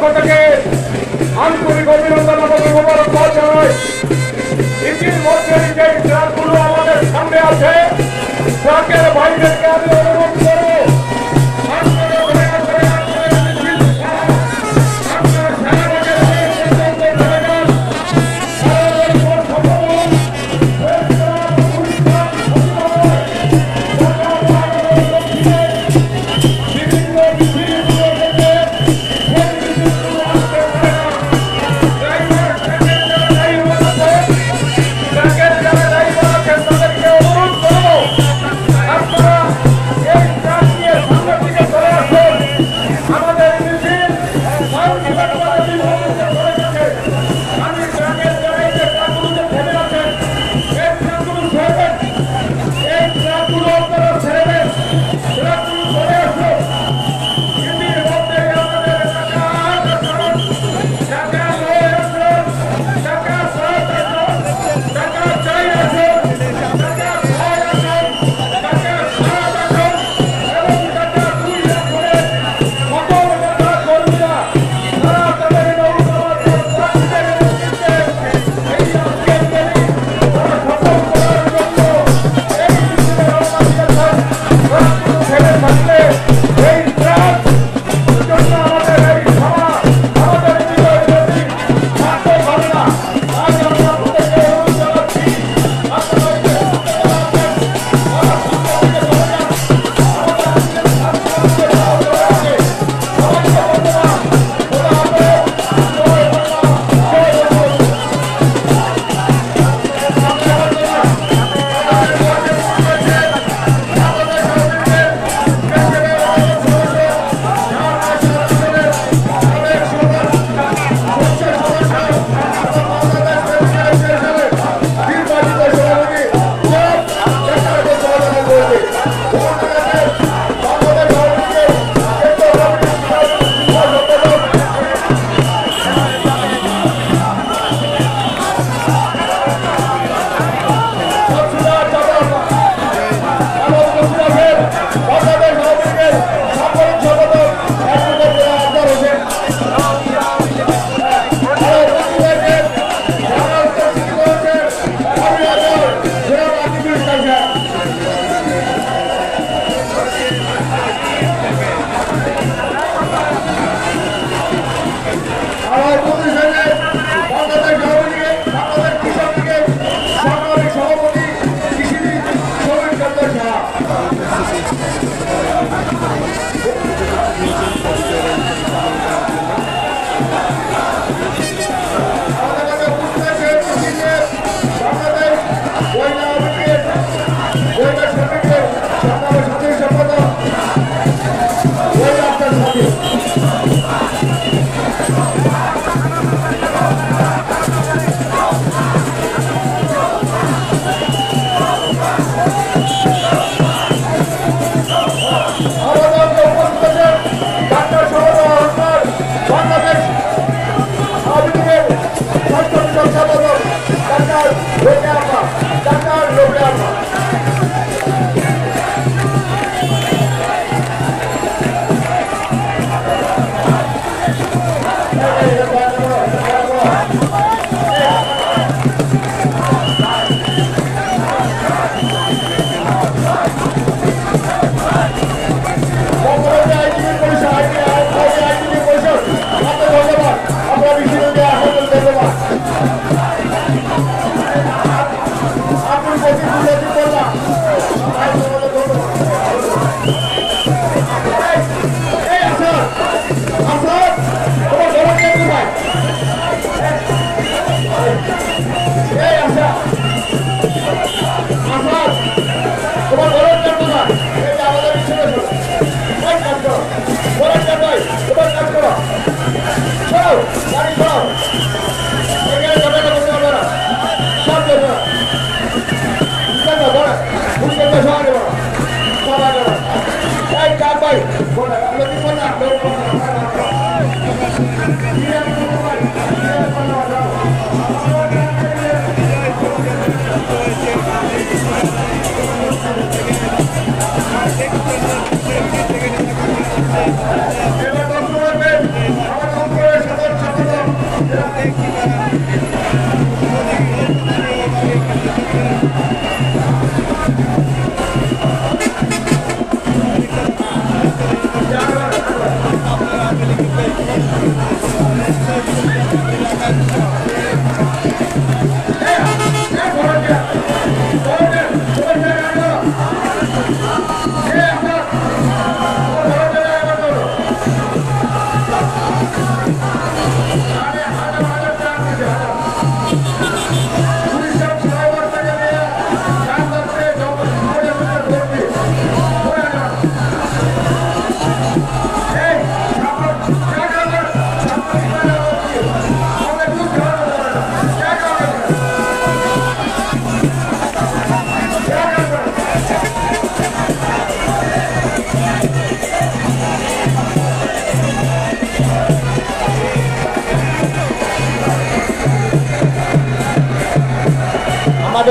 পক্ষ থেকে আন্তরিক অভিনন্দন এবং মোবারকবাদ জানাই। ইতিমধ্যে যে ট্রাকগুলো আমাদের সামনে আছে, ট্রাকের বাইরেকে আমি অনুরোধ করব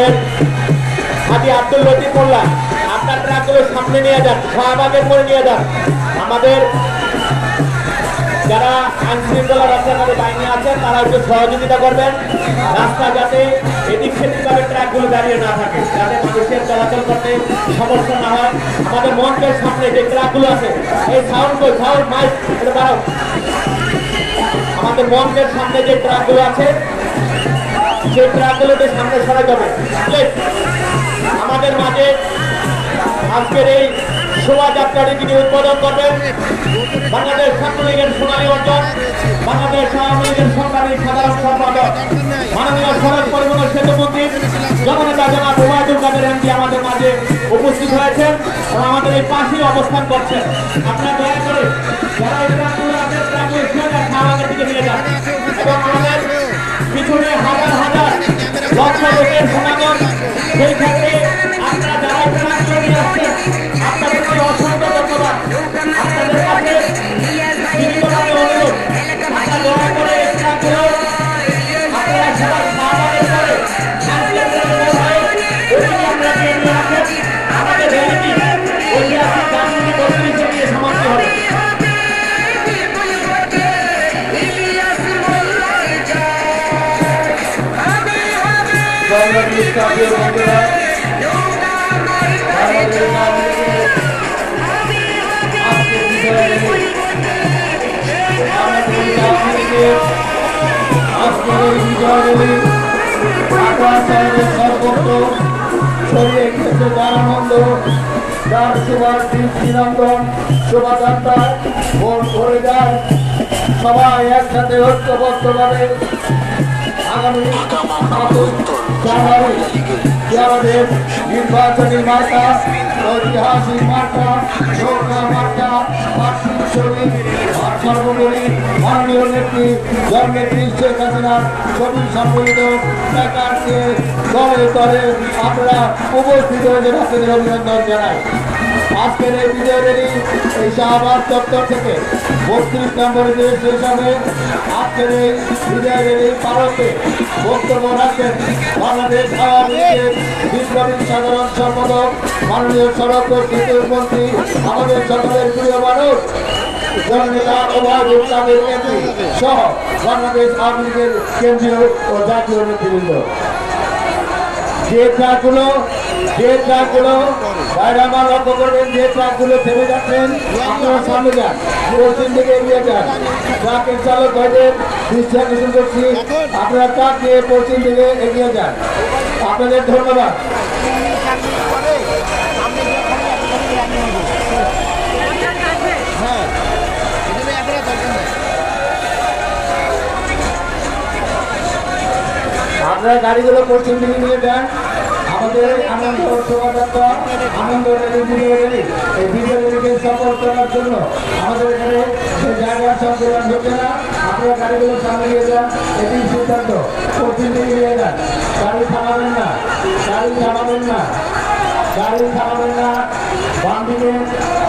আমাদের হাজি আব্দুল লতিফ মোল্লা আপনার ট্রাকগুলো সামনে নিয়ে যান, শাহবাগের পরে নিয়ে যান। আমাদের যারা আইন শৃঙ্খলা রক্ষাকারী বাহিনী আছেন তারা একটু সহযোগিতা করবেন, রাস্তা যাতে এদিক সেদিক ভাবে ট্রাকগুলো দাঁড়িয়ে না থাকে, যাতে মানুষের চলাচল করতে সমস্যা না হয়। আমাদের মঞ্চের সামনে যে ট্রাকগুলো আছে, এই সাউন্ড মাইক এটা বাড়াও। আমাদের মঞ্চের সামনে যে ট্রাকগুলো আছে সেই ট্রাকগুলোকে সামনে সরাই যাবে। আমাদের মাঝে আজকের এই শোভাযাত্রাটি তিনি উদ্বোধন করবেন বাংলাদেশ ছাত্রলীগের সোনালী অর্জন, বাংলাদেশ আওয়ামী লীগের সরকারি সাধারণ সম্পাদক, মাননীয় সড়ক পরিবহন সেতু মন্ত্রী জননেতা জনাব ওবায়দুল কাদের এমপি আমাদের মাঝে উপস্থিত হয়েছেন এবং আমাদের এই পাশেই অবস্থান করছেন। আপনারা দয়া করে যারা এই ট্রাকগুলো আছে ট্রাকগুলো শাহবাগের দিকে নিয়ে যান এবং আমাদের পিছনে হাজার হাজার লক্ষ লোকের সমাগম। সেই ক্ষেত্রে আপনারা যারা ট্রাকগুলো নিয়ে আসছেন আপনাদেরকে অসংখ্য ধন্যবাদ। আপনাদের কাছে বিনীতভাবে অনুরোধ, আপনারা দয়া করে এই ট্রাকগুলো আপনারা সবাই শাহবাগের পরে আমরা নিয়ে আসেন। আমাদের র্যালিটি ঐতিহাসিক গান্ধী 32 নিয়ে সমাপ্তি হবে। যার সুভাষ দৃষ্টিনন্দন শোভাযাত্রায় ভোট ভরে যায়, সবাই একসাথে ঐক্যবদ্ধভাবে আগামী 7 জানুয়ারি আমাদের নির্বাচনী মার্কা, ঐতিহাসিক মার্কা, নৌকা মার্কা, পার্টি শহীদ সর্বোপরি মাননীয় নেত্রী জননেত্রী শেখ হাসিনার ছবি সম্বলিত প্ল্যাকার্ডকে দলে দলে আমরা উপস্থিত হয়েছেন, আপনাদের অভিনন্দন জানাই। আজকের এই বিজয় র্যালি এই শাহবাগ চত্বর থেকে 32 নম্বরে যে শেষ হবে। আজকের এই বিজয় র্যালি পালকে বক্তব্য রাখবেন বাংলাদেশ আওয়ামী লীগের বিপ্লবী সাধারণ সম্পাদক মাননীয় সড়ক ও সেতু মন্ত্রী আমাদের সকলের প্রিয় মানুষ জননেতা ওবায়দুল কাদের এমপি সহ বাংলাদেশ আওয়ামী লীগের কেন্দ্রীয় ও জাতীয় নেতৃবৃন্দ। যে ট্রাকগুলো বাইরে আমার লক্ষ্য করবেন, যে ট্রাকগুলো থেমে যাচ্ছেন আপনারা সামনে যান, পশ্চিম দিকে এগিয়ে যান। ট্রাকের চালক ভাইদের দৃষ্টি আকর্ষণ করছি, আপনারা ট্রাক নিয়ে পশ্চিম দিকে এগিয়ে যান। আপনাদের ধন্যবাদ। আপনারা গাড়িগুলো পশ্চিম দিকে নিয়ে যান। আমাদের আনন্দ শোভাযাত্রা, আনন্দ র্যালি, এই বিজয় র্যালিকে সফল করার জন্য আমাদের এখানে জায়গার সংকলন হচ্ছে না। আপনারা গাড়িগুলো সামনে নিয়ে যান, এটি সিদ্ধান্ত। পশ্চিম দিকে নিয়ে যান, গাড়ি থামাবেন না, বাম দিকে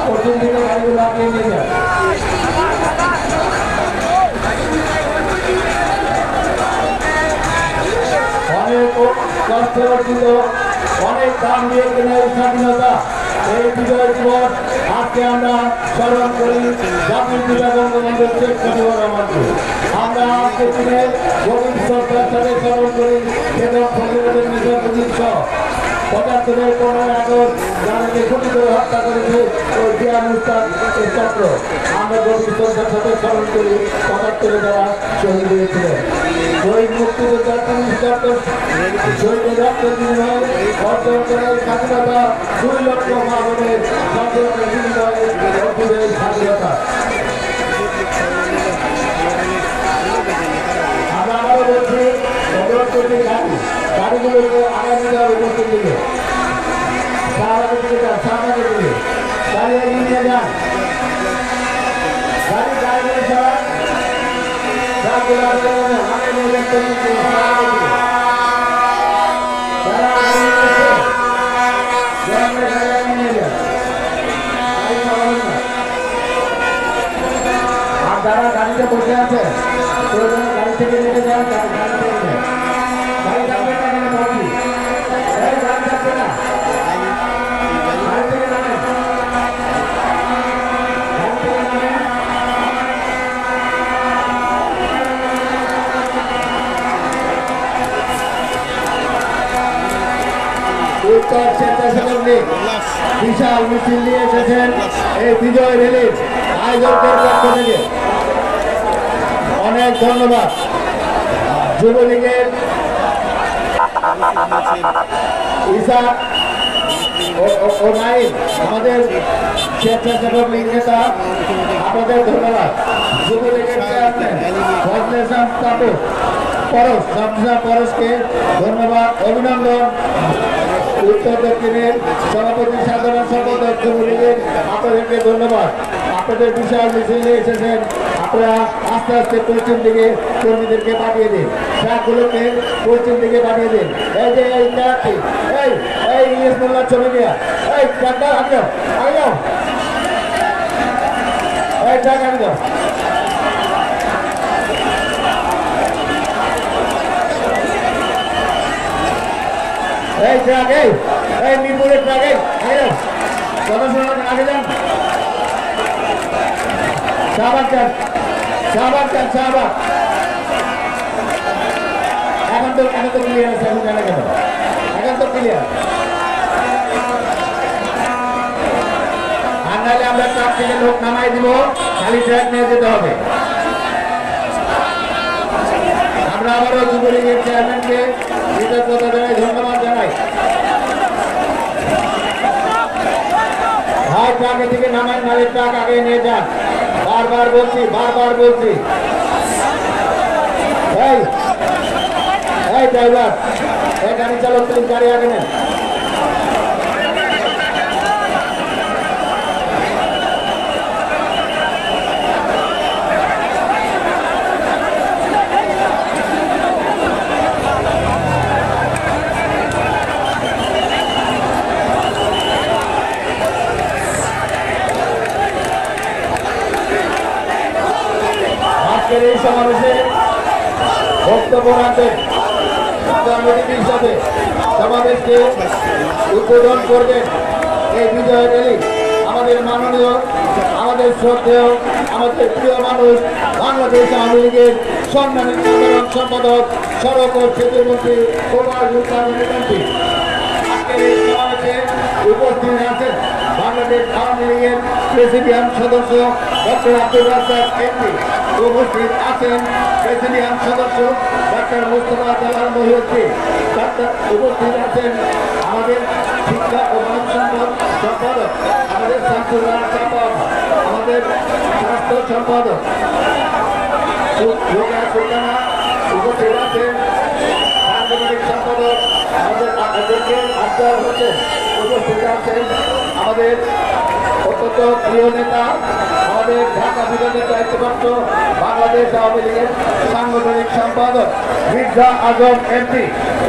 পশ্চিম দিকে গাড়িগুলো আপনি নিয়ে যান। অনেক কষ্ট অর্জিত, অনেক দাম দিয়ে কেনা এই স্বাধীনতা, এই বিজয় দিবস আজকে আমরা স্মরণ করি জাতির পিতা বঙ্গবন্ধু শেখ মুজিবুর রহমানকে। আমরা আজকে দিনে গভীর শ্রদ্ধার সাথে স্মরণ করি বেগম ফজলুলের মিশন মুজিব সহ ৭৫-এর ১৫ আগস্ট যাদেরকে গুলি করে হত্যা করেছে ওই জিয়া মুস্তাক এই চক্র। আমরা গভীর শ্রদ্ধার সাথে স্মরণ করি ৭৫-এ যারা শহীদ হয়েছিলেন। শহীদ মুক্তিযোদ্ধা শহীদের রক্তের বিনিময়ে অর্জন করে স্বাধীনতা ২ লক্ষ মানবের স্বাধীনতার বিনিময়ে অর্জনের স্বাধীনতা। আমরা আবারও বলছি অনুরোধ করছি গাড়িগুলোকে আগামী যাবে পশ্চিম দিকে, শাহবাগের দিকে যান, শাহবাগের দিকে গাড়ি এগিয়ে নিয়ে যান। গাড়িগুলো ছাড়া ট্রাকগুলো আগে নিয়ে যাচ্ছে আর যারা গাড়িতে বসে আছে গাড়ি থেকে নেমে যান, গাড়ি থাকবে না, উপজেলার স্বেচ্ছাসেবক লীগ বিশাল মিছিল নিয়ে এসেছেন এই বিজয় র্যালির আয়োজকদের পক্ষ থেকে। অনেক ধন্যবাদ। যুবলীগের ইসা ও নাইম আমাদের স্বেচ্ছাসেবক লীগ নেতা, আপনাদের ধন্যবাদ। যুবলীগের চেয়ারম্যান ফজলে ইসলাম তাপস পরশ শামসা পরশকে ধন্যবাদ, অভিনন্দন। উত্তর দক্ষিণের সভাপতি সাধারণ সম্পাদক যুবলীগের আপনাদেরকে ধন্যবাদ। আপনাদের বিশাল মিছিল নিয়ে এসেছেন, আপনারা আস্তে আস্তে পশ্চিম দিকে কর্মীদেরকে পাঠিয়ে দিন, ট্রাকগুলোকে পশ্চিম দিকে পাঠিয়ে দিন। এই যে এই ট্রাকটি এই ইসমাল্লাহ চলে গিয়া এই ট্রাকটা আগে যাও এই ট্রাক আগে যাও। এই ট্রাক এই মিরপুরের ট্রাক আগে যাও, আগে যান। শাহবাগ এখন তো ক্লিয়ার আছে, এখন জানা কেন, এখন তো ক্লিয়ার। আর নাহলে আমরা ট্রাক থেকে লোক নামাই দিব, খালি ট্রাক নিয়ে যেতে হবে। আমরা আবারও যুবলীগের চেয়ারম্যানকে কৃতজ্ঞতা জানাই, ধন্যবাদ জানাই। হয় ট্রাকে থেকে নামাই, নাহলে ট্রাক আগে নিয়ে যান। বারবার বলছি এই ড্রাইভার, এই গাড়ি চালক, তুমি গাড়ি আগে নেন। আজকের এই সমাবেশে বক্তব্য রাখবেন হিসাবে সমাবেশকে উদ্বোধন করবেন এই বিজয় র্যালি আমাদের মাননীয়, আমাদের শ্রদ্ধেয়, আমাদের প্রিয় মানুষ, বাংলাদেশ আওয়ামী লীগের সম্মানিত সাধারণ সম্পাদক, সড়ক ও সেতুমন্ত্রী আজকের এই সমাবেশে উপস্থিত আছেন বাংলাদেশ আওয়ামী লীগের প্রেসিডিয়াম সদস্য ডক্টর আব্দুল রাজ্জাক এমপি, উপস্থিত আছেন প্রেসিডিয়াম সদস্য ডক্টর মুস্তফা জালাল মহিউদ্দিন, উপস্থিত আছেন আমাদের শিক্ষা ও মানব সম্পদ সম্পাদক আমাদের শামসুল্লাহ চাপক, আমাদের স্বাস্থ্য সম্পাদক সুলতানা, উপস্থিত আছেন সাংগঠনিক সম্পাদক আমাদের আফজাল হোসেন, উপস্থিত আছেন আমাদের অত্যন্ত প্রিয় নেতা, আমাদের ঢাকা বিভাগের দায়িত্বপ্রাপ্ত বাংলাদেশ আওয়ামী লীগের সাংগঠনিক সম্পাদক মির্জা আজম এমপি,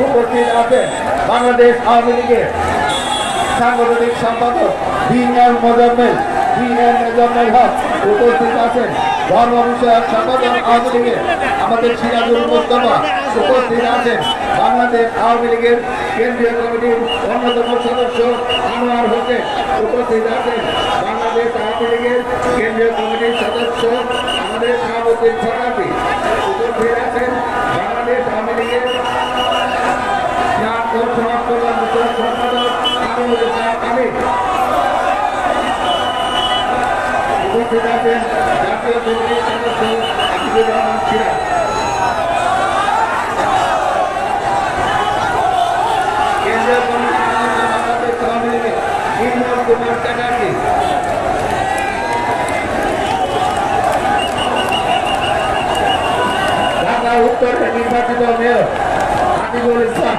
উপস্থিত আছেন বাংলাদেশ আওয়ামী লীগের সাংগঠনিক সম্পাদক বিএম মোজাম্মেল হক, উপস্থিত আছেন ধর্ম বিষয়ক সম্পাদক আওয়ামী লীগের আমাদের সিরাজুল মুস্তফা, উপস্থিত আছেন বাংলাদেশ আওয়ামী লীগের কেন্দ্রীয় কমিটির অন্যতম সদস্য আনোয়ার হোসেন, উপস্থিত আছেন বাংলাদেশ আওয়ামী লীগের কেন্দ্রীয় কমিটির সদস্য আমাদের শাহাবুদ্দিন ফরাজি, উপস্থিত আছেন বাংলাদেশ আওয়ামী লীগের সমাজ কল্যাণ বিষয়ক সম্পাদক আমিনুল ইসলাম আমির, উপস্থিত আছেন জাতীয় কমিটির সদস্য আকিবুর রহমান সিরাজ, কেন্দ্রীয় কমিটির সদস্য বাংলাদেশ আওয়ামী লীগের নির্মল কুমার চ্যাটার্জি, ঢাকা উত্তর নির্বাচিত মেয়র আতিকুল ইসলাম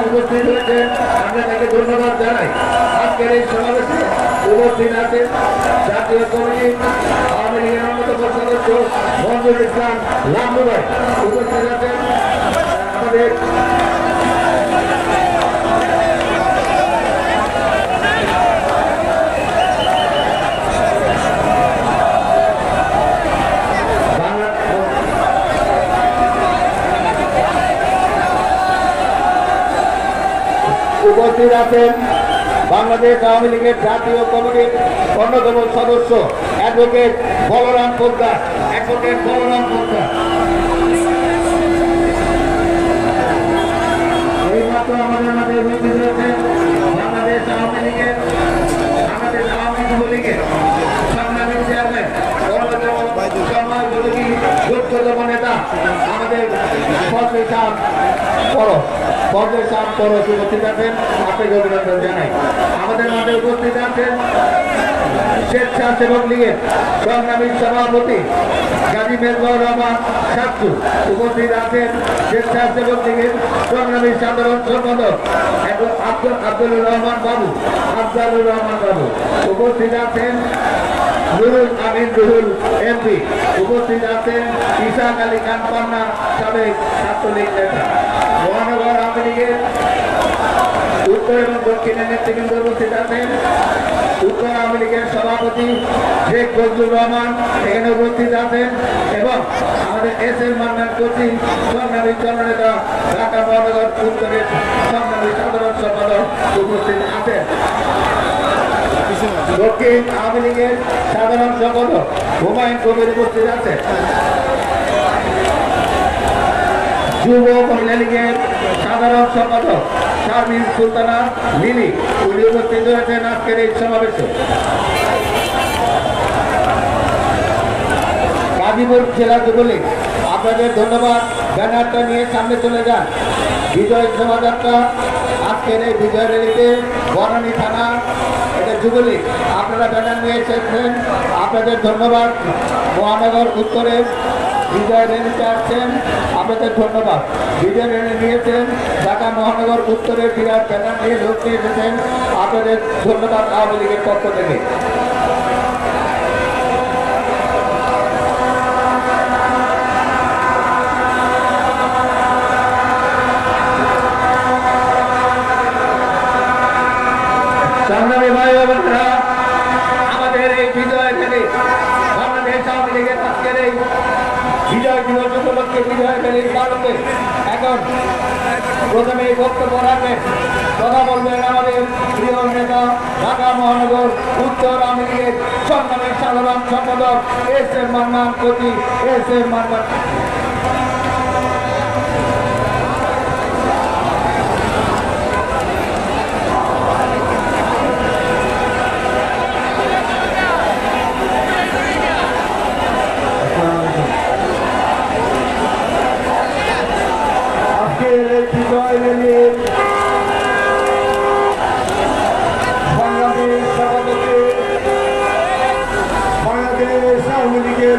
উপস্থিত হয়েছেন, আমরা তাকে ধন্যবাদ জানাই। আজকের এই সমাবেশে উপস্থিত আছেন জাতীয় কমিটি আওয়ামী লীগের অন্যতম সদস্য মঞ্জুর ইসলাম লাম্বু ভাই, উপস্থিত আছেন আমাদের উপস্থিত আছেন বাংলাদেশ আওয়ামী লীগের জাতীয় কমিটির অন্যতম সদস্য অ্যাডভোকেট বলরাম পোদ্দার, এই মাত্র মুহূর্তে আমাদের মাঝে উপস্থিত রয়েছেন বাংলাদেশ আওয়ামী লীগের বাংলাদেশ আওয়ামী যুবলীগের সংগ্রামী চেয়ারম্যান সমাজযোগী যোগ্যতম নেতা আমাদের পর্যায় পরশ উপস্থিত আছেন, আপনাকে অভিনন্দন জানাই। আমাদের মাঝে উপস্থিত আছেন স্বেচ্ছাসেবক লীগের সংগ্রামী সভাপতি গাজী মেজবাউর রহমান সাচ্চু, উপস্থিত আছেন স্বেচ্ছাসেবক লীগের সংগ্রামী সাধারণ সম্পাদক আব্দুলুর রহমান বাবু, উপস্থিত আছেন নুরুল আমিন রুহুল এমপি, উপস্থিত আছেন ইসাক আলী খান পান্না, সাবেক ছাত্রলীগ নেতা। মহানগর আওয়ামী লীগের উত্তর এবং দক্ষিণের নেতৃবৃন্দ উপস্থিত আছেন। উত্তর আওয়ামী লীগের সভাপতি শেখ ফজলুর রহমান এখানে উপস্থিত আছেন এবং আমাদের এস.এম. মান্নান কোচি সংগ্রামী জননেতা ঢাকা মহানগর উত্তরের সংগ্রামী সাধারণ সম্পাদক উপস্থিত আছেন। দক্ষিণ আওয়ামী লীগের সাধারণ সম্পাদক হুমায়ুন কবির উপস্থিত আছেন। যুব মহিলা লীগের সাধারণ সম্পাদক শারমিন সুলতানা লিলি, উনি উপস্থিত হয়েছেন আজকের এই সমাবেশে। গাজীপুর জেলা যুবলীগ, আপনাদের ধন্যবাদ। ব্যানারটা নিয়ে সামনে চলে যান। বিজয় শোভাযাত্রা আজকের এই বিজয় র্যালিতে বনানী থানা, এটা যুবলীগ, আপনারা ব্যানার নিয়ে এসেছেন, আপনাদের ধন্যবাদ। মহানগর উত্তরের বিজয় র্যালিতে আসছেন, আপনাদের ধন্যবাদ। বিজয় র্যালি নিয়েছেন ঢাকা মহানগর উত্তরের বিরাট ব্যানার নিয়ে লোক নিয়ে এসেছেন, আপনাদের ধন্যবাদ আওয়ামী লীগের পক্ষ থেকে। সংগ্রামী ভাই বোনেরা, আমাদের এই বিজয় র্যালি বাংলাদেশ আওয়ামী লীগের আজকের এই বিজয় দিবস উপলক্ষে বিজয় র্যালির কারণে এখন প্রথমে বক্তব্য রাখবেন, কথা বলবেন আমাদের প্রিয় নেতা ঢাকা মহানগর উত্তর আওয়ামী লীগের সংগ্রামী সাধারণ সম্পাদক এস.এম. মান্নান কোচি। এস.এম. মান্নান।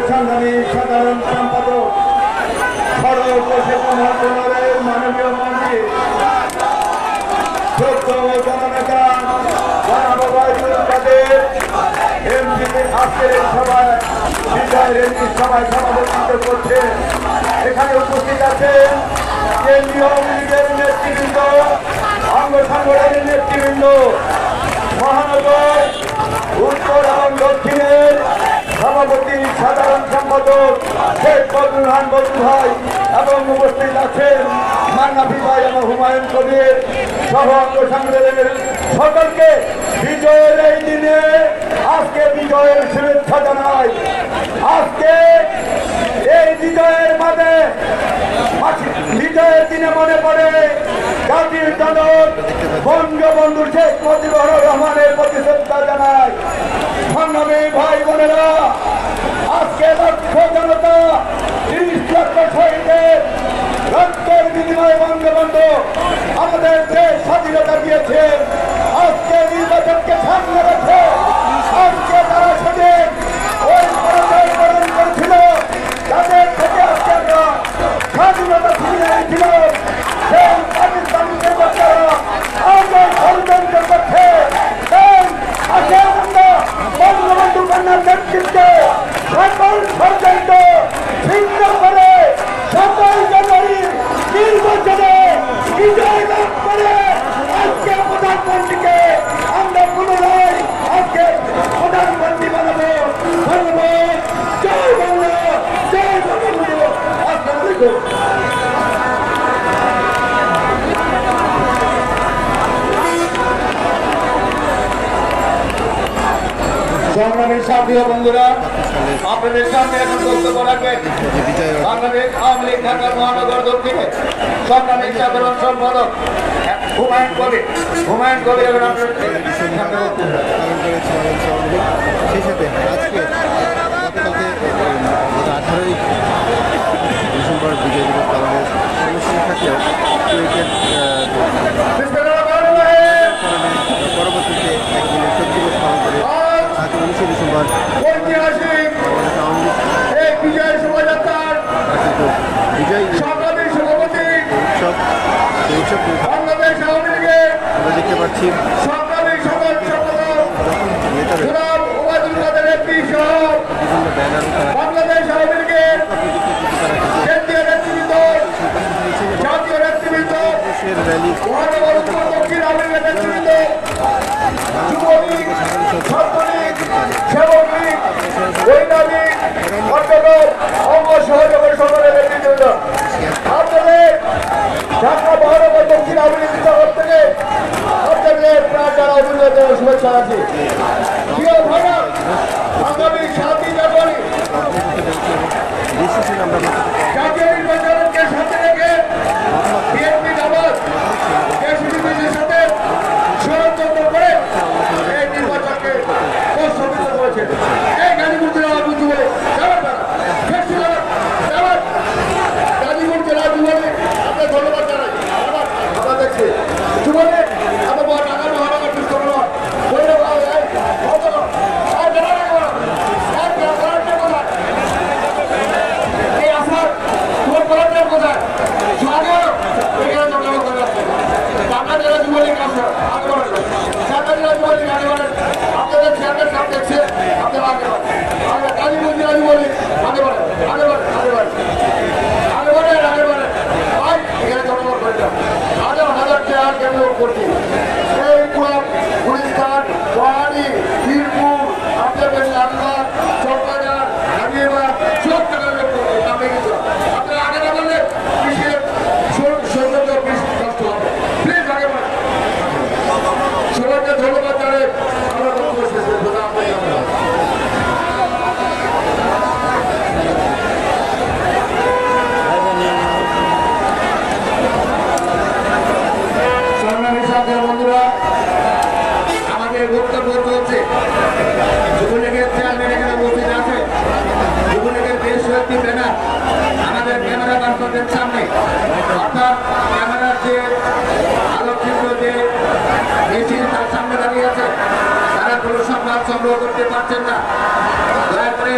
সংগ্রামী সাধারণ সম্পাদক মাননীয় মন্ত্রী জননেতা আজকের সভায় বিজয় র্যালির সভায় সভাপতিত্ব করছে। এখানে উপস্থিত আছেন কেন্দ্রীয় আওয়ামী লীগের নেতৃবৃন্দ, অঙ্গ সংগঠনের নেতৃবৃন্দ, মহানগর উত্তর এবং দক্ষিণের সভাপতি সাধারণ সম্পাদক শেখ ফজলুর রহমান বজলু ভাই এবং উপস্থিত আছেন মান্নাফি ভাই এবং হুমায়ুন কবির সহ অঙ্গ সংগঠনের সকলকে বিজয়ের এই দিনে আজকে বিজয়ের শুভেচ্ছা জানাই। আজকে এই বিজয়ের মাঝে বিজয়ের দিনে মনে পড়ে জাতির জনক বঙ্গবন্ধু শেখ মুজিবুর রহমানের প্রতি শ্রদ্ধা জানাই। সংগ্রামী ভাই বোনেরা, আজকে লক্ষ জনতা 30 লক্ষ শহীদের রক্তের বিনিময়ে বঙ্গবন্ধু আমাদের দেশ স্বাধীনতা দিয়েছে। আজকে নির্বাচনকে সামনে রেখে আজকে তারা সেদিন ওই পরাজয় বরণ করেছিল, তাদের থেকে আজকে আমরা স্বাধীনতা ফিরিয়ে এনেছিল। সেই পাকিস্তানি নেতারা আমাদের ষড়যন্ত্র করছে। আজকে আমরা বঙ্গবন্ধু কন্যার নেতৃত্বে সকল ষড়যন্ত্র ছিন্ন করে 27 জানুয়ারি নির্বাচনে বিজয় লাভ করে আজকে প্রধানমন্ত্রী সংগ্রামী সাথী ও বন্ধুরা, আপনাদের সামনে এখন বক্তব্য রাখবেন বাংলাদেশ আওয়ামী লীগ ঢাকা মহানগর দক্ষিণে সংগ্রামী সাধারণ সম্পাদক হুমায়ুন কবির। হুমায়ুন কবির এখন আপনাদের সামনে বক্তব্য রাখবেন। সেই সাথে আজকে গতকালকে 18ই ডিসেম্বর বিজয় দিবস পালনের অনুষ্ঠান থাকলেও কুয়েটের পরবর্তীতে 1 মিনিট শোক দিবস পালন করে আজ 19 ডিসেম্বর ঐতিহাসিক এই বিজয় শোভাযাত্রার বিজয় সংগ্রামী সভাপতি উৎসব সেই উৎসব বাংলাদেশ আওয়ামী লীগের আমরা দেখতে পাচ্ছি সংগ্রামী সাধারণ সম্পাদক নেতারা জনাব ওবায়দুল কাদের এমপি সহ বিভিন্ন ব্যানার তারা বাংলাদেশ আওয়ামী লীগের তারা কেন্দ্রীয় নেতৃবৃন্দ, জাতীয় নেতৃবৃন্দ, দেশের র্যালি মহানগর উত্তর দক্ষিণ আওয়ামী লীগের নেতৃবৃন্দ, যুবলীগ, ছাত্রলীগ, সেবক লীগ, মহিলা লীগ, অন্যান্য অঙ্গ সহযোগের সকলের নেতৃবৃন্দ, আপনাদের ঢাকা মহানগর দক্ষিণ আওয়ামী লীগ তরফ থেকে আপনাদের প্রাণ দ্বারা অভিনন্দন ও শুভেচ্ছা আছি। প্রিয় ভাইরা, আগামী 7ই জানুয়ারি ডিসিশন আমরা জাতীয় নির্বাচনকে সাথে রেখে বিএনপি জামাত দেশবিদেশের সাথে ষড়যন্ত্র করে এই নির্বাচনকে প্রস্তাবিত করেছে। এই গাজীপুর জেলা বুঝতে বলে গাজীপুর জেলা যুবলী আপনার ধন্যবাদ জানাই। আমরা দেখছি যুবলী আমার টাকা মহানগর সুস্থ আপনাদের চেয়ারম্যান সাহেব দেখছে, আপনারা আগে বাড়েন, কালীগঞ্জ জেলা যুবলী আগে বাড়েন, আগে বাড়েন, আগে বাড়েন, আগে বাড়েন, আগে বাড়েন। ভাই এখানে জনগণ করে যান, হাজার হাজার চেয়ার কেন্দ্র করছি। এই ক্লাব গুলিস্তান, ওয়ারি, বীরপুর, আপনাদের লাঙ্গা, চকবাজার, হাজিবাগ সব জায়গায় লোক করছে। আপনি কিছু আপনারা আগে না বললে কৃষির সৌন্দর্য বেশি কষ্ট হবে। প্লিজ আগে বাড়েন। সবাইকে ধন্যবাদ জানাই। আমরা বক্তব্য শেষ করবো না, আপনাকে ধন্যবাদ। সংগ্রামী সাথী বন্ধুরা, আমাদের বক্তব্য চলছে। যুবলীগের চেয়ারম্যান এখানে উপস্থিত আছে। যুবলীগের বেশ কয়েকটি ব্যানার আমাদের ক্যামেরা পার্সনদের সামনে, অর্থাৎ ক্যামেরার যে আলোকচিত্র যে মেশিন তার সামনে দাঁড়িয়ে আছে, তারা কোনো সংবাদ সংগ্রহ করতে পারছেন না। দয়া করে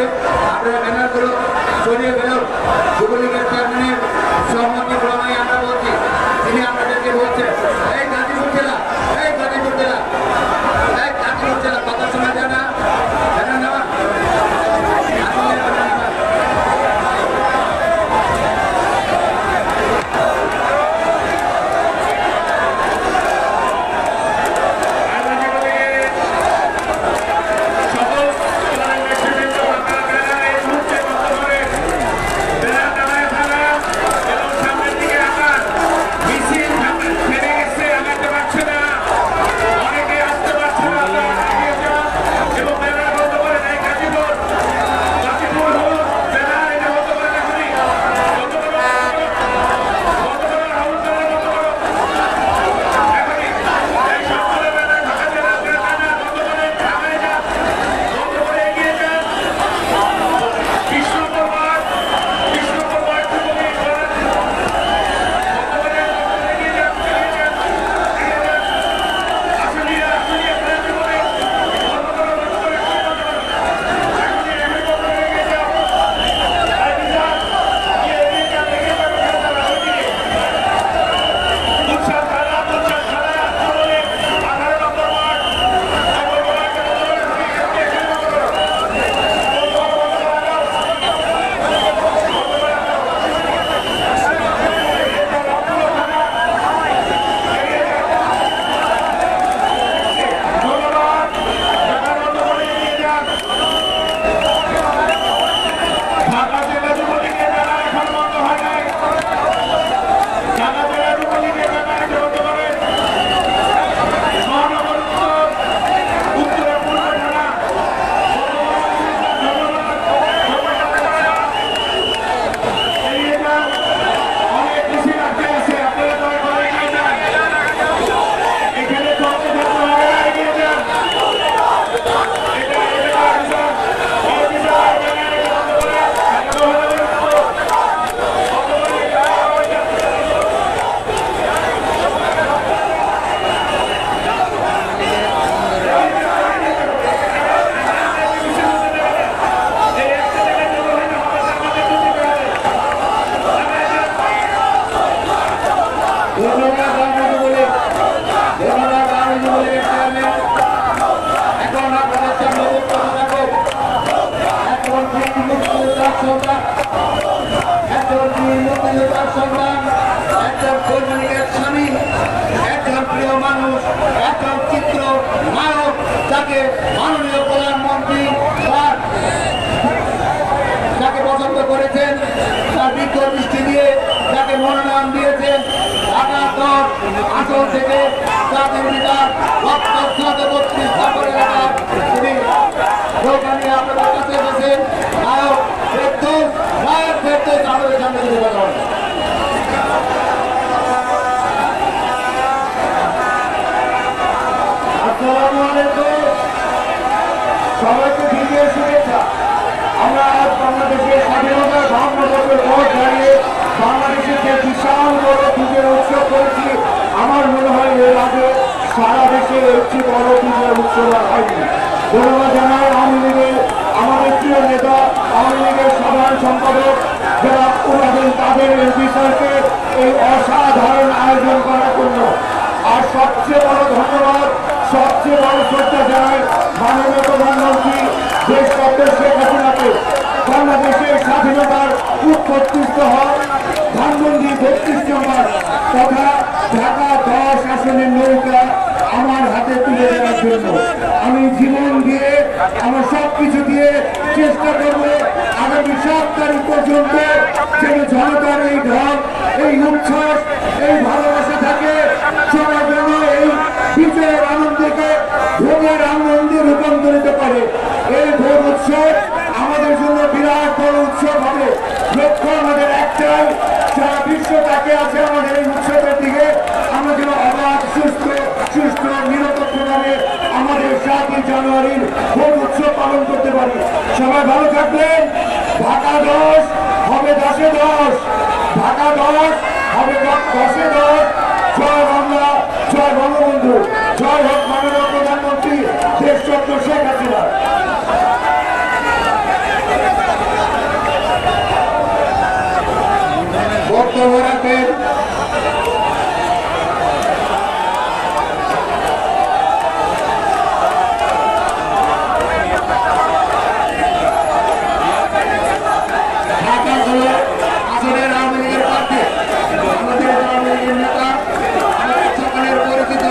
আপনারা ব্যানারগুলো সরিয়ে ফেলুন। যুবলীগের চেয়ারম্যানের সহমতি ক্রমেই আমরা বলছি, তিনি আপনাদেরকে বলছেন এই গাজীপুর জেলা, এই গাজীপুর জেলা, এই গাজীপুর জেলা কথা শোনা যায় না, ব্যানার নেওয়া সন্তান, একজন বীর মুক্তিযোদ্ধার সন্তান, একজন সৈনিকের স্বামী, একজন প্রিয় মানুষ, একজন চিত্র নায়ক, যাকে মাননীয় প্রধানমন্ত্রী যাকে পছন্দ করেছেন, তার বিজ্ঞ দৃষ্টি দিয়ে যাকে মনোনয়ন দিয়েছেন, ঢাকা 10 আসন থেকে জাতির পিতা রক্তক্ষত 32 ধাপের এলাকার তিনি নৌকা নিয়ে আপনাদের কাছে এসেছেন। নায়ক ফেরদৌস, নায়ক ফেরদৌস আমাদের সামনে তুলে ধরা হয়। আসসালামু আলাইকুম, সবাইকে বিজয়ের শুভেচ্ছা। আমরা আজ বাংলাদেশের স্বাধীনতার 52 বছর পর দাঁড়িয়ে বাংলাদেশের যে বিশাল বড় বিজয়ের উৎসব করেছি, আমার মনে হয় এর আগে সারা দেশে এর চেয়ে বড় বিজয়ের উৎসব আর হয়নি। ধন্যবাদ জানাই আওয়ামী লীগের আমাদের প্রিয় নেতা, আওয়ামী লীগের সাধারণ সম্পাদক যারা ওনাদের তাদের এমপি স্যারকে এই অসাধারণ আয়োজন করার জন্য। আর সবচেয়ে বড় ধন্যবাদ, সবচেয়ে বড় শ্রদ্ধা জানাই মাননীয় প্রধানমন্ত্রী দেশ ডক্টর শেখ হাসিনাকে। বাংলাদেশের স্বাধীনতার উৎপত্তিস্থ হয় ধানমন্ডি 32 নম্বর তথা ঢাকা 10 আসনের নৌকা আমার হাতে তুলে দেওয়ার জন্য আমি জীবন দিয়ে আমার সবকিছু দিয়ে চেষ্টা করবো আগামী 7 তারিখ পর্যন্ত যেন জনতার এই ঢল, এই উচ্ছ্বাস, এই ভালোবাসা থাকে, সবার জন্য এই বিজয়ের আনন্দকে ভোগের আনন্দে রূপান্তরিত করে। এই ভোগ উৎসব আমাদের জন্য বিরাট বড় উৎসব হবে। লক্ষ্য আমাদের একটাই, সারা বিশ্ব তাকে আছে আমাদের এই উৎসবের দিকে। আমরা যেন অবাধ সুস্থ নিরপেক্ষভাবে আমাদের 7 জানুয়ারির ভোগ উৎসব পালন করতে পারি। সবাই ভালো থাকবেন। ঢাকা 10 হবে 10-এ 10, ঢাকা 10 হবে 10-এ 10। জয় বাংলা, জয় বঙ্গবন্ধু, জয় হোক মাননীয় প্রধানমন্ত্রী দেশ ডক্টর শেখ হাসিনা। বক্তব্য রাখেন ঢাকা 16 আসনের আওয়ামী লীগের প্রার্থী, আমাদের আওয়ামী লীগের নেতা, আমাদের সকলের পরিচিত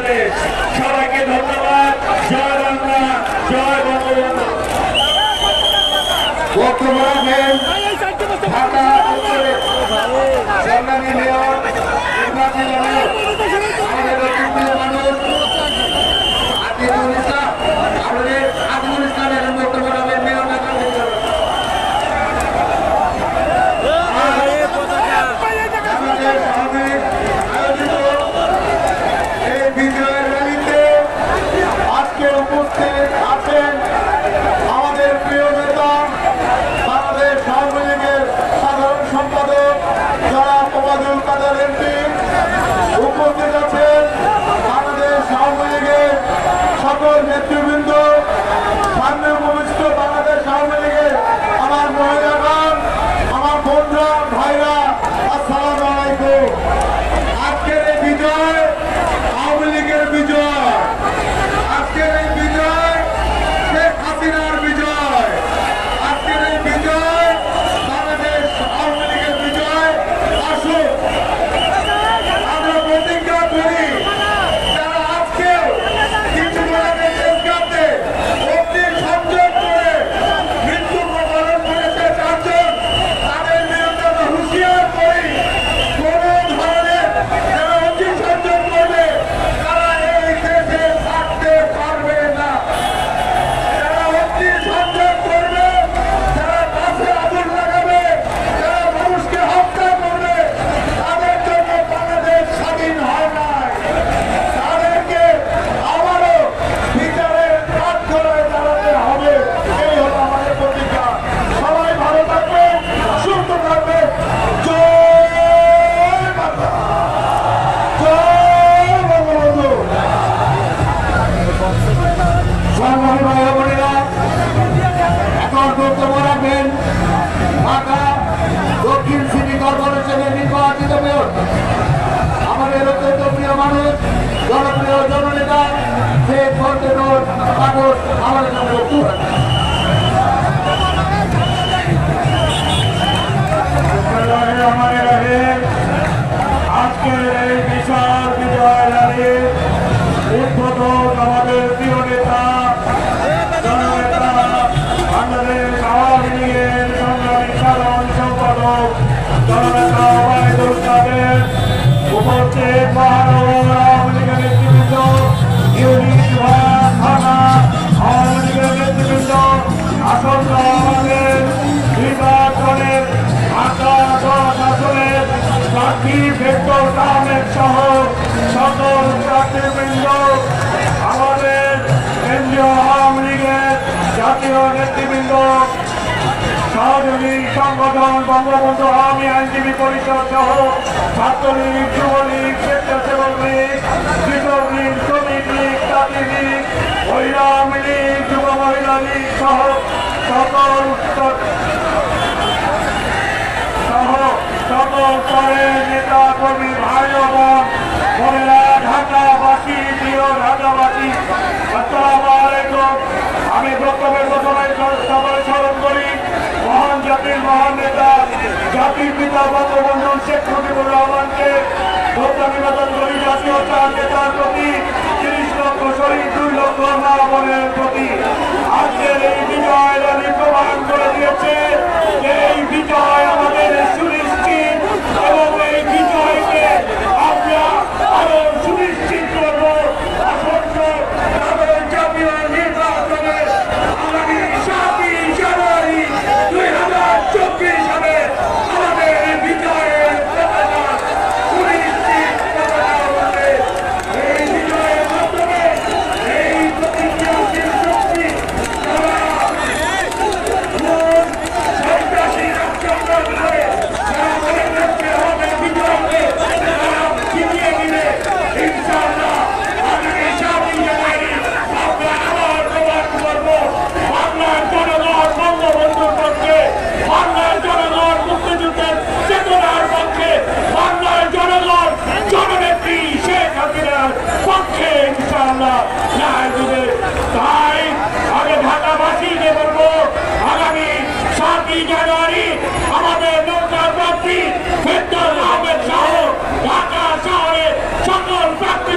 বাংলাদেশ। সবাইকে ধন্যবাদ। জয় বাংলা, জয় বঙ্গবন্ধু। বক্তব্য রাখেন ঢাকা উত্তরের সংগ্রামী মেয়র নির্বাচিত মেয়র আমাদের প্রিয় মানুষ আজিজুল ইসলাম। আমাদের আজিজুল ইসলামের বক্তব্য রাখবেন মেয়র আমাদের সমাবেশ আয়োজিত এই বিজয়ের র্যালিতে আজকে উপস্থিত আছেন আমাদের প্রিয় নেতা বাংলাদেশ আওয়ামী লীগের সাধারণ সম্পাদক জনাব ওবায়দুল কাদের এমপি, উপস্থিত আছেন বাংলাদেশ আওয়ামী লীগের সকল নেতৃবৃন্দ, সামনে উপবিষ্ট বাংলাদেশ আওয়ামী লীগের আমার মহিলাগণ, আমার বোনরা, ভাইরা, আসসালামু আলাইকুম। আজকের এই বিজয় আওয়ামী লীগের বিজয়, আজকের এই বিজয় শেখ হাসিনার বিজয়, আজকের এই বিজয় বাংলাদেশ আওয়ামী লীগের বিজয়। আসুন আমরা প্রতিজ্ঞা করি, যারা আজকে কিছু আগে দেশগাতে অগ্নি সংযোগ করে মৃত্যু বরণ করেছে চারজন, তাদের বিরুদ্ধে আমরা হুঁশিয়ার করি, কোন ধরনের যারা অগ্নি সংযোগ করবে তারা এই দেশে থাকতে পারবে না। যারা অগ্নি সংযোগ করবে, যারা বাসে আগুন লাগাবে, যারা মানুষকে হত্যা করবে, তাদের জন্য বাংলাদেশ স্বাধীন হয় নাই। তাদেরকে আবারও বিচারের কাঠগড়ায় দাঁড়াতে হবে। এই হলো আমাদের প্রতিজ্ঞা। সবাই ভালো থাকবেন, সুস্থ থাকবেন। জয় বাংলা, জয় বঙ্গবন্ধু। সংগ্রামী ভাই বোনেরা, এখন বক্তব্য রাখবেন ঢাকা দক্ষিণ সিটি কর্পোরেশনের নির্বাচিত মেয়র আমাদের অত্যন্ত প্রিয় মানুষ, জনপ্রিয় জননেতা শেখ ফজলুর কাগজ আমাদের জন্য বক্তব্য রাখবেন। আজকের এই বিশাল বিজয় র্যালির উদ্বোধন আমাদের প্রিয় নেতা জননেতা বাংলাদেশ আওয়ামী লীগের সংগ্রামী সাধারণ সম্পাদক জননেতা ওবায়দুল কাদের, উপস্থিত মহানগর আওয়ামী লীগের নেতৃবৃন্দ, ইউনিট বিভাগ, থানা আওয়ামী লীগের নেতৃবৃন্দ, আসন্ন আমাদের নির্বাচনের ঢাকা 10 আসনের প্রার্থী ভেক্টর আহমেদ সহ সকল প্রার্থীবৃন্দ, আমাদের কেন্দ্রীয় আওয়ামী লীগের জাতীয় নেতৃবৃন্দ, সহযোগী সংগঠন বঙ্গবন্ধু আওয়ামী আইনজীবী পরিষদ সহ ছাত্রলীগ, যুবলীগ, স্বেচ্ছাসেবক লীগ, কৃষক লীগ, শ্রমিক লীগ, জাতি লীগ, মহিলা আওয়ামী লীগ, যুব মহিলা লীগ সহ সকল স্তরের নেতা কর্মী ভাই ও বোন, বোনেরা, ঢাকাবাসী, প্রিয় ঢাকাবাসী, আসসালামু আলাইকুম। আমি বক্তব্যের প্রথমে সবাই স্মরণ করি মহান জাতির মহান নেতা জাতির পিতা বঙ্গবন্ধু শেখ মুজিবুর রহমানকে শ্রদ্ধা নিবেদন করি জাতীয় চার নেতার প্রতি, 30 লক্ষ শহীদ, 2 লক্ষ মা বোনের প্রতি। আজকের এই বিজয় র্যালি প্রমাণ করে দিয়েছে যে এই বিজয় আমাদের সুনিশ্চিত এবং এই বিজয়কে আমরা আরো সুনিশ্চিত করব। আসন্ন জাতীয় নির্বাচনে আগামী 7 জানুয়ারি 2024 সালে আমাদের বিজয়ের পতাকা সুনিশ্চিত করা হবে। এই বিজয়ের মাধ্যমে এই প্রতিক্রিয়াশীল শক্তি সন্ত্রাসী রাষ্ট্র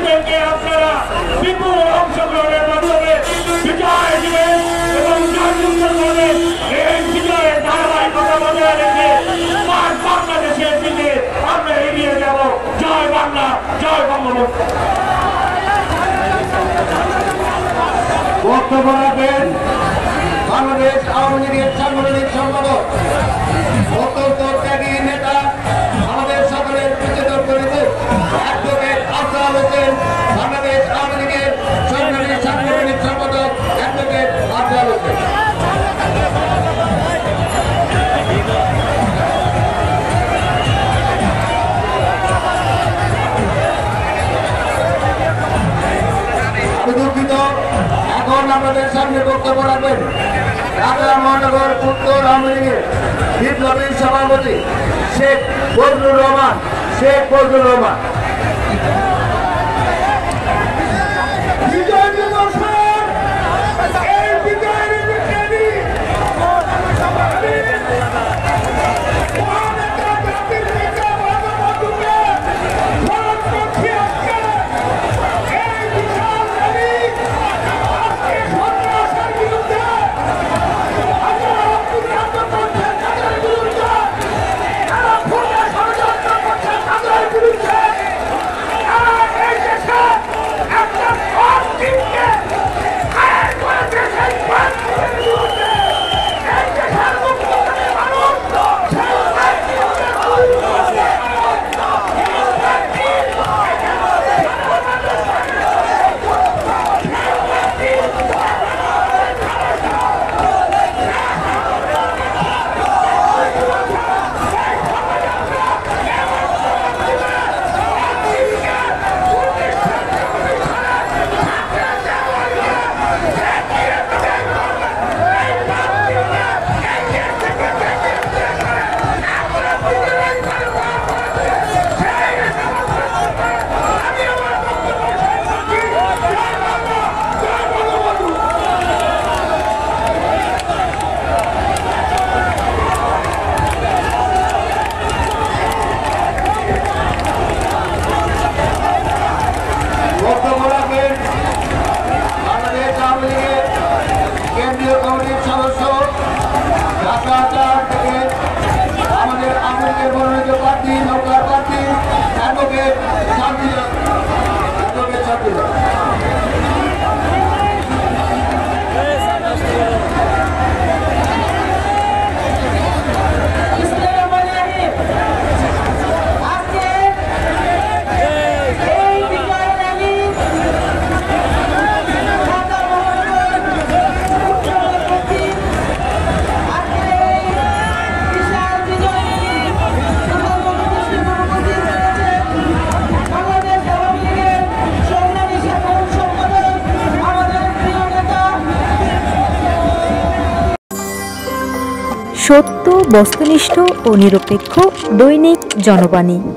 এদেরকে আপনারা বিপুল অংশগ্রহণের মাধ্যমে বিজয় দিবেন এবং জয়যুক্ত করবেন। এই বিজয়ের ধারাবাহিকতা বজায় রেখে বাংলাদেশের দিকে আমরা এগিয়ে যাব। জয় বাংলা, জয় বঙ্গবন্ধু। বক্তব্য রাখবেন বাংলাদেশ আওয়ামী লীগের সাংগঠনিক সম্পাদক অত্যন্ত ত্যাগী নেতা আমাদের সকলের পরিচিত পরিচিত অ্যাডভোকেট আফজাল হোসেন, বাংলাদেশ আওয়ামী লীগের সাংগঠনিক সম্পাদক অ্যাডভোকেট আফজাল হোসেন। আমি দুঃখিত, এখন আমাদের সামনে বক্তব্য রাখবেন ঢাকা মহানগর উত্তর আওয়ামী লীগের বিপ্লবী সভাপতি শেখ ফজলুর রহমান। কেন্দ্রীয় কমিটির সদস্য ঢাকা 4 থেকে আমাদের আওয়ামী লীগের মনোনীত প্রার্থী নৌকার প্রার্থী অ্যাডভোকেট শান্তিলাল। সত্য, বস্তুনিষ্ঠ ও নিরপেক্ষ দৈনিক জনবাণী।